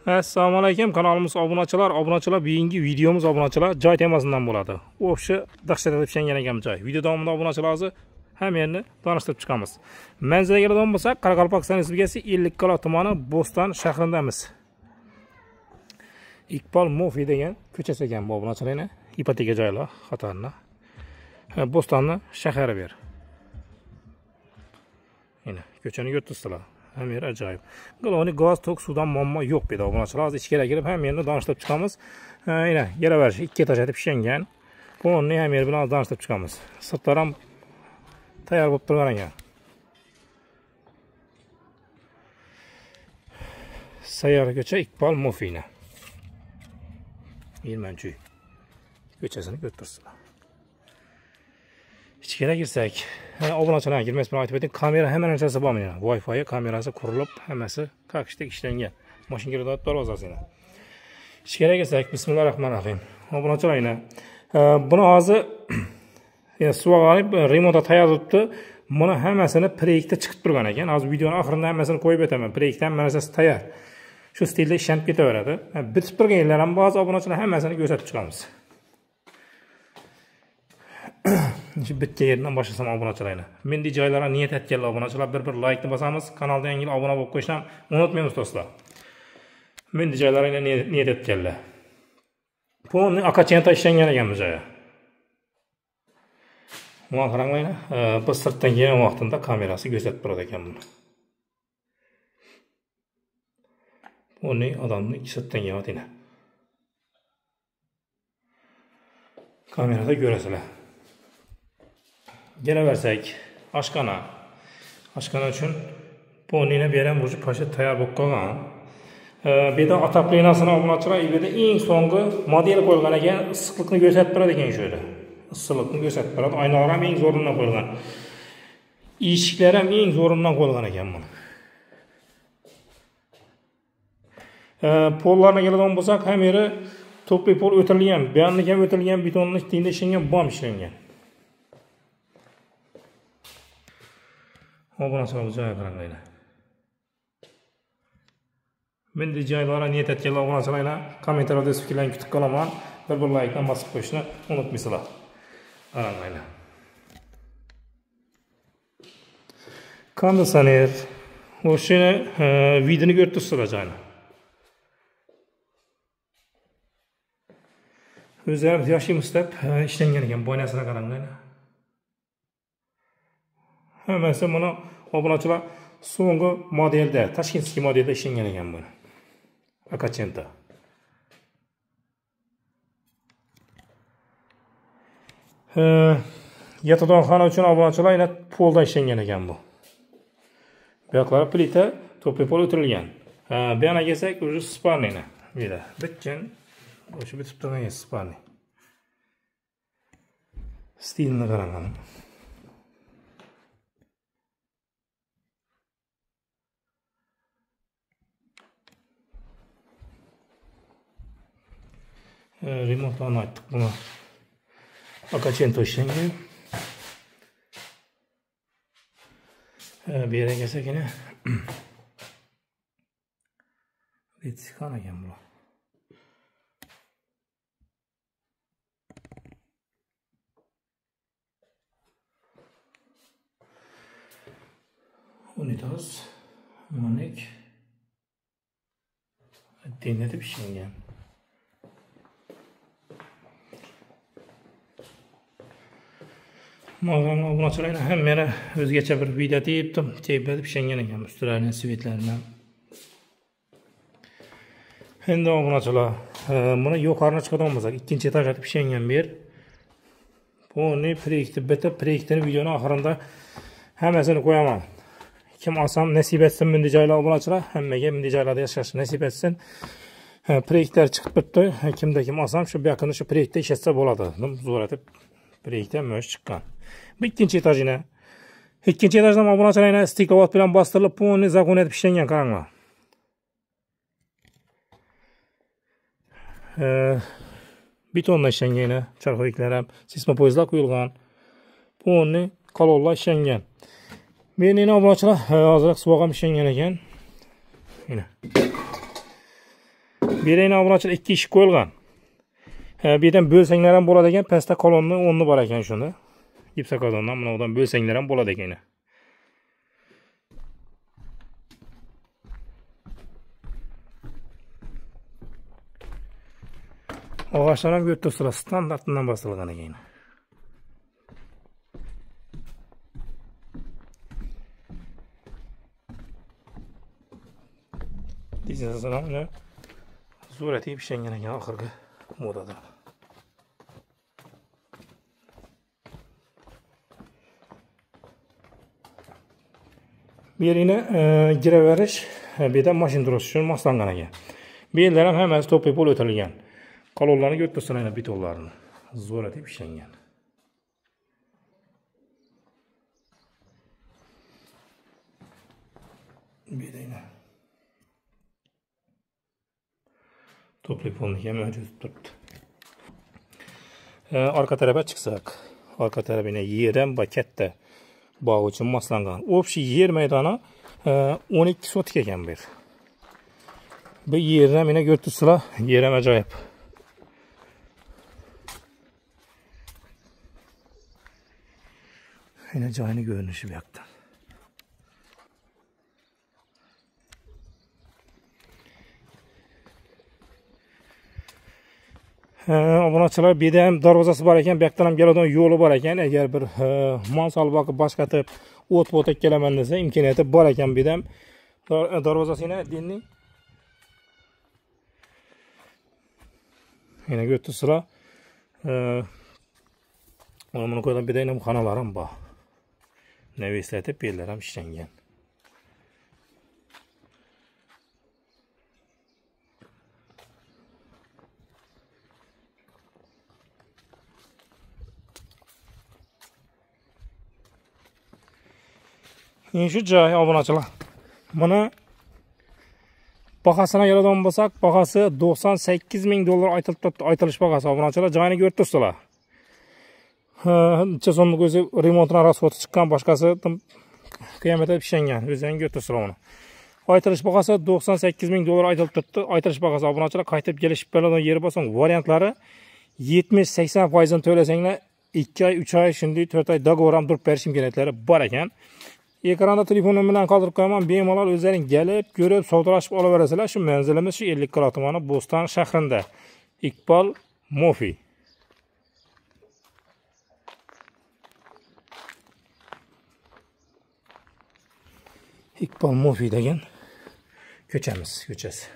Assalomu alaykum, kanalimiz obunachilar, bugungi videomiz obunachilar joy temasidan bo'ladi. O'sha dahshatli pishgan ekan joy. Video davomida obunachilarni hamma yerni tanishtirib chiqamiz. Manzilga keladigan bo'lsak, Qoraqalpog'iston Respublikasi Ellikqal'a tumani Bo'ston shahrindamiz. Iqbol Mofi degan ko'chasi ekan bu obunachilarni, ipoteka joylar qatorida. Bo'stonni shahari ber. Mana ko'chani ko'ribsizlar. Hamma yer ajoyib. Qiloni gaz, tok, suvdan muammo yo'q bu yerda obunachilar. Hozir ichkariga kirib hamma yerni tanishtirib chiqamiz. Mana yaravarish 2 etaj etib pishgangan. Buni hamma yer bilan tanishtirib chiqamiz. Sirtlar ham tayyor bo'lib turgan ekan. Sayyora ko'cha Iqbol Mofina. 20-uy. Ko'chasini ko'rib turibsizlar. İçkere girsek, obunachilarga girmesi bilan aytib o'ting, kamera hamma narsasi bor mana. Wi-Fi kamerasi qurilib, hammasi kakishdek ishlangan. Mashina kiradigan darvozasini. İçkere girsek, bismillahirrohmanirrohim. Obunachilarga buni hozir suvag'anib remontga tayyorlabdi. Buni hammasini proyektda chiqib turgan ekan. Hozir videoni oxirida hammasini qo'yib o'taman. Proyektda hamma narsasi tayyor. Shu stilda ishlanib ketaveradi. Bitib turgan yerlar ham ba'zi obunachilar hammasini ko'rsatib chiqamiz. Bitta yerdan boshlasam obunachilarni. Mendek joylarga niyat etganlar obunachilar bir like bosamiz, kanalga yangi obuna bo'lib qo'yishni unutmaymiz do'stlar. Mendek joylarga niyat etganlar. Buni akachenta ishlangan ekan bu joyga. Buni qaranglar, biz sirtdan kelgan vaqtida kamerasi ko'rsatib turadi ekan buni. Buni odamni sirtdan kelyapti. Kamerada ko'rasizlar. Gelaversak, oshxona. Oshxona uchun bunini bergan bo'yicha pasha tayyor bo'lib qolgan. Bu yerda otoplenasini obunachilar, bu yerda eng so'nggi model qo'yilgan ekan, issiqlikni ko'rsatib turadi ekan shu yerda. Issiqlikni ko'rsatib turadi. Oynalar ham eng zo'ridan qo'yilgan. Eshiklar ham eng zo'ridan qo'yilgan ekan buni. Pollarga keladigan bo'lsak, ham yeri to'pli pol o'tirilgan, bu yerga ham o'tirilgan betonning tengda ishlangan bom ishlangan. Obunachilar joy qaranglar. Mendek joylarga niyat etganlar obunachilar kommentariyada o'z fikrlarini kutib qolaman. Bir like bosib qo'yishni unutmaysizlar. Qaranglar. Konditsioner. O'shini videoni ko'rib turibsizlar joyni. O'zlari yoshimiz deb ishlangan ekan, boynasini qaranglar. Hammasi buni obunachilar so'nggi modelda, Tashkentskiy modelda ishlangan ekan buni. Akachenta. Yatadigan xona uchun obunachilar yana polda ishlangan ekan bu. Bu yoqlari plita, to'pli pol o'tirilgan. Bu yana kelsak, o'sha sparnini. Bu yerda bitgan. O'sha bitib turgan sparni. Stilni qarang. Remontdan aytdik buni. Akachenta ishlangan. Bu yerga kelsak yana Litsixon ekan bu. Unitoz, monik, tengda deb ishlangan. Ma'lum obunachilarni hamma o'zgacha bir video tepdim, deb ishlangan ekan ustilarning svetlarini. Endi obunachilar, buni yuqoriga chiqadigan bo'lsak, ikkinchi etaj etib ishlangan bu yer. Buni proyektni bitib, proyektning videoning oxirida hammasini qo'yaman. Kim olsam nasib etsin bunday joylar obunachilar, hammaga bunday joylarda yashash nasib etsin. Proyektlar chiqib bitdi. Kimda kim olsam shu yaqinda shu proyektda ishlatsa bo'ladi. Zo'r etib proyektdan mo'sh chiqqan. Bu ikkinchi etajini. Ikkinchi etajdan obunachilarga stiklovat bilan bostirilib, buni zakon etib ishlangan qaranglar. Betondan ishlangan, charxoyiklar ham, sismopoyezlar qo'yilgan. Buni kolonlar ishlangan. Meni obunachilar hozir suvoq ham ishlangan ekan. Mana. Berayni obunachilar 2 eshik qo'yilgan. Bu yerdan bo'lsanglar ham bo'ladi ekan, pastda kolonni o'rni bor ekan shunda. Gipsokardondan bundan bo'lsanglar ham bo'ladi ekan. Ağaçlar ham götür sıra standartından basılgan ekan. Dizasına ne? Surati pişengen ekan oxirgi modada. Bir yerine giraverish, bir yerdan mashina turish uchun moslangan ekan. Bu yerlar ham hammasi to'pib bo'lib o'tilgan. Kolonlarni götürsün betonlarını. Zor etip işengen. Bir de yine. Toplayıp onu yeme mevcut tuttu. Arka tarafa çıksak. Arka tarafına yerden bakette bağ için maslangan. Opşi yer meydana 12 sotik eken bir. Bu yerden yine götürsüler. Yerem acayip. Yine cayını görünüşü bir yaktan. Obunachilar bir de hem darvozasi bor ekan, bu yoqdan ham keladigan yo'li bor ekan. Agar bir mol solib boqib boshqatib o't kelaman desa, imkoniyati bor ekan. Bu ham darvozasini dinning. Yine götürsüler. Onun koydan bir de yine bu kanalarım var. Nevesletip yerler ham işlengen. Şu joy obunachilar. Buni bahasına keladigan bo'lsak, bahası $98,000 aytilib turibdi. Aytilish bahasi obunachilar joyini ko'rib turibsizlar. Necha so'mlik o'zi remontdan rasxoti chiqqan, boshqasi qiyomatda pishgangan. O'zing götürsizlar uni. Aytilish bahasi $98,000 aytilib turibdi. Aytilish bahasi obunachilar qaytib kelishib bo'ladigan yeri bo'lsa, variantlari 70-80% to'lasanglar 2 oy, 3 oy, shunday 4 oy dogovor ham turib berish imkoniyatlari bor ekan. Ekranda telefonim bilan qoldirib qo'yaman. Bemalol o'zlaring kelib, ko'rib, savdolashib olaverasizlar. Shu manzilimiz shu 50 kilo tumani Bo'ston shahrida. Iqbol Mofi. Iqbol Mofi degan ko'chasi.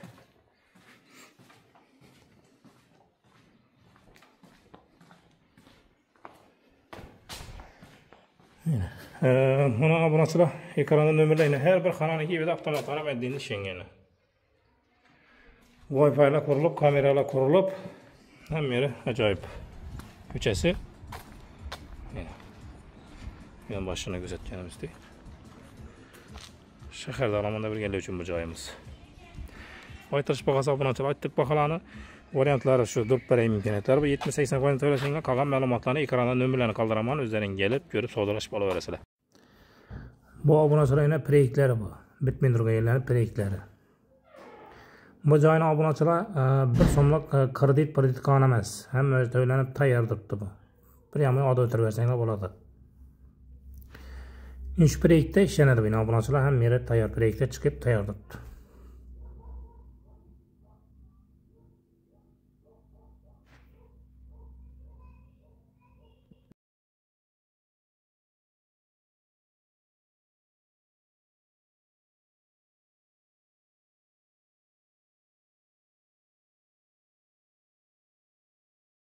Buna obunachilar ekranda nomerlarni har bir xonadagi evda avtomat ramadinni ishlangan. Wi-Fi'lar qurilib, kameralar qurilib, hamma yeri ajoyib. Ko'chasi. Men boshini kuzatganimizdek. Shaharda alamanda birgaliklar uchun bu joyimiz. Aytilish bahasi obunachilar aytdik baholarni. Variantlari shu durib beray imkoniyatlari bu 70-80% to'lashinglar qolgan ma'lumotlarni ekranda nomerlarni qoldiraman, o'zlaring kelib, ko'rib, savdolashib olaverasizlar. Bu obunachilarning proyektlari bu. Bitmay turgan yerlarning proyektlari. Bu joyning obunachilar bir so'mlik kredit qon emas. Hamma o'zi to'lanib tayyor turibdi bu. Bir yamoq oda o'tirib bo'ladi. Ish proyektda ishlanadi bu obunachilar, hamma yeri tayyor proyektda chiqib tayyor turibdi.